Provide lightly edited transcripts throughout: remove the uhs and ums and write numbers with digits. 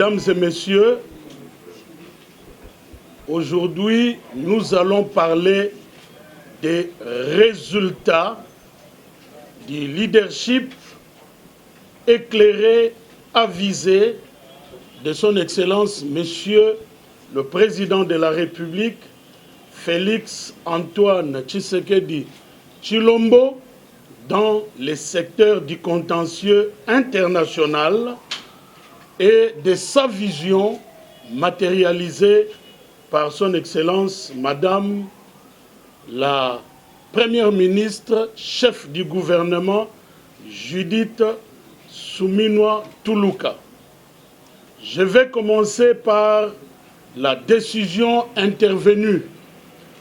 Mesdames et messieurs, aujourd'hui, nous allons parler des résultats du leadership éclairé, avisé de son Excellence, Monsieur le Président de la République, Félix Antoine Tshisekedi Tshilombo, dans les secteurs du contentieux international et de sa vision matérialisée par son Excellence, Madame la Première ministre, chef du gouvernement, Judith Suminwa Tuluka. Je vais commencer par la décision intervenue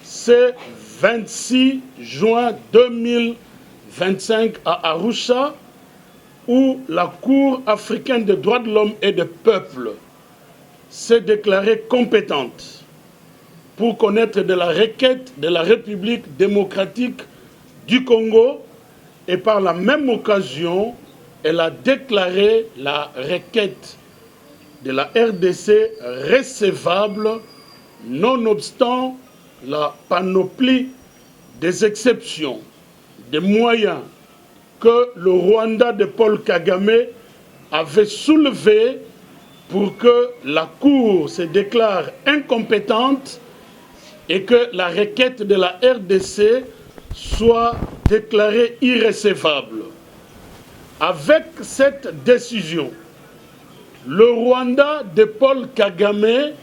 ce 26 juin 2025 à Arusha, où la Cour africaine des droits de l'homme et des peuples s'est déclarée compétente pour connaître de la requête de la République démocratique du Congo, et par la même occasion, elle a déclaré la requête de la RDC recevable, nonobstant la panoplie des exceptions, des moyens que le Rwanda de Paul Kagame avait soulevé pour que la Cour se déclare incompétente et que la requête de la RDC soit déclarée irrecevable. Avec cette décision, le Rwanda de Paul Kagame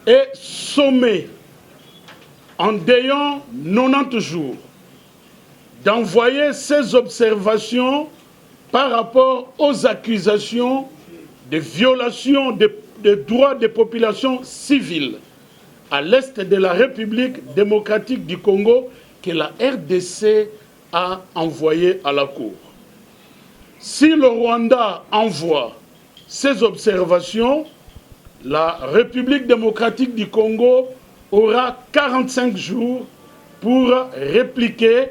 est sommé, en déant 90 jours, d'envoyer ses observations par rapport aux accusations de violation des droits des populations civiles à l'est de la République démocratique du Congo que la RDC a envoyé à la Cour. Si le Rwanda envoie ces observations, la République démocratique du Congo aura 45 jours pour répliquer,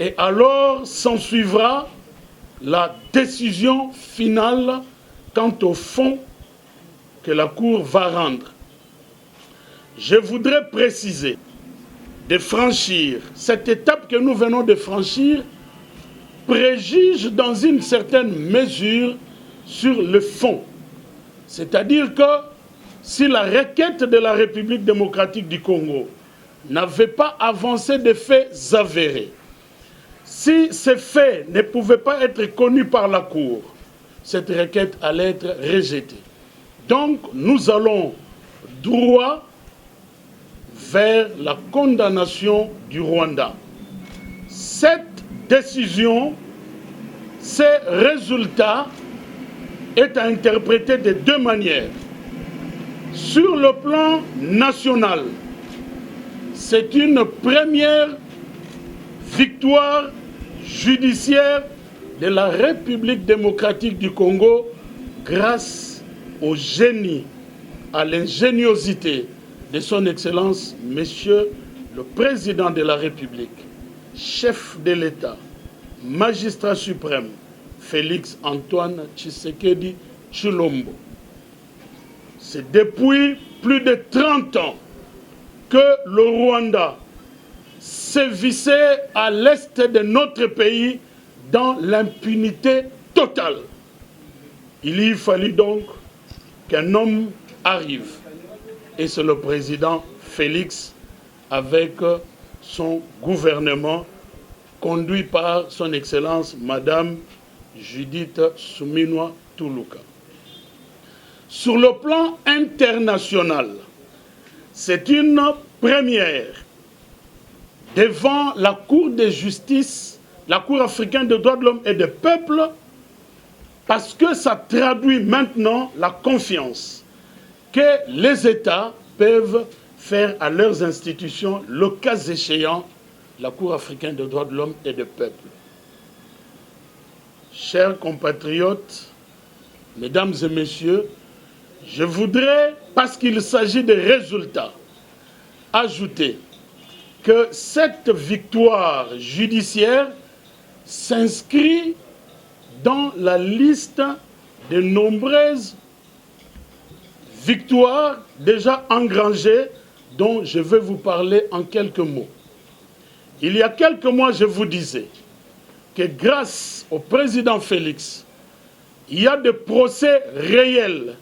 et alors s'ensuivra la décision finale quant au fond que la Cour va rendre. Je voudrais préciser de franchir cette étape que nous venons de franchir préjuge dans une certaine mesure sur le fond. C'est-à-dire que si la requête de la République démocratique du Congo n'avait pas avancé de faits avérés, si ces faits ne pouvaient pas être connus par la Cour, cette requête allait être rejetée. Donc nous allons droit vers la condamnation du Rwanda. Cette décision, ces résultats, est à interpréter de deux manières. Sur le plan national, c'est une première victoire judiciaire de la République démocratique du Congo grâce au génie, à l'ingéniosité de son Excellence, Monsieur le Président de la République, chef de l'État, magistrat suprême, Félix Antoine Tshisekedi Tshilombo. C'est depuis plus de 30 ans que le Rwanda sévissait à l'est de notre pays dans l'impunité totale. Il y fallut donc qu'un homme arrive, et c'est le président Félix avec son gouvernement conduit par son Excellence Madame Judith Suminwa Tuluka. Sur le plan international, c'est une première devant la Cour de justice, la Cour africaine des droits de l'homme et des peuples, parce que ça traduit maintenant la confiance que les États peuvent faire à leurs institutions, le cas échéant, la Cour africaine des droits de l'homme et des peuples. Chers compatriotes, mesdames et messieurs, je voudrais, parce qu'il s'agit de résultats, ajouter que cette victoire judiciaire s'inscrit dans la liste de nombreuses victoires déjà engrangées dont je vais vous parler en quelques mots. Il y a quelques mois, je vous disais que grâce au président Félix, il y a des procès réels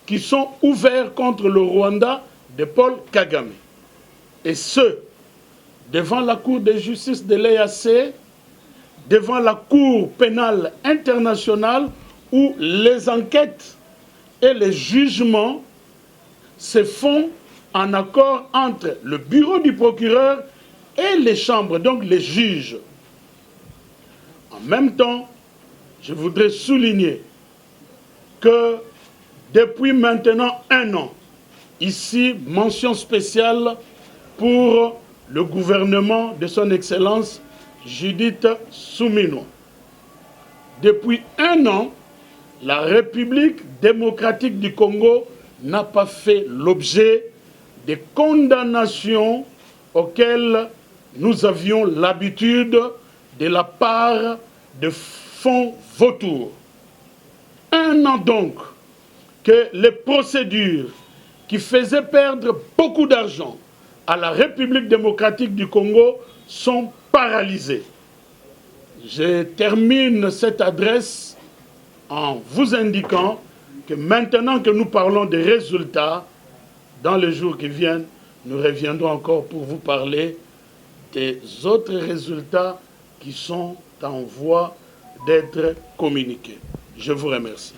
qui sont ouverts contre le Rwanda de Paul Kagame. Et ce, devant la Cour de justice de l'EAC, devant la Cour pénale internationale, où les enquêtes et les jugements se font en accord entre le bureau du procureur et les chambres, donc les juges. En même temps, je voudrais souligner que depuis maintenant 1 an, ici, mention spéciale pour le gouvernement de son Excellence Judith Suminwa. Depuis 1 an, la République démocratique du Congo n'a pas fait l'objet des condamnations auxquelles nous avions l'habitude de la part de fonds vautours. 1 an donc que les procédures qui faisaient perdre beaucoup d'argent à la République démocratique du Congo sont paralysées. Je termine cette adresse en vous indiquant que maintenant que nous parlons des résultats, dans les jours qui viennent, nous reviendrons encore pour vous parler des autres résultats qui sont en voie d'être communiqués. Je vous remercie.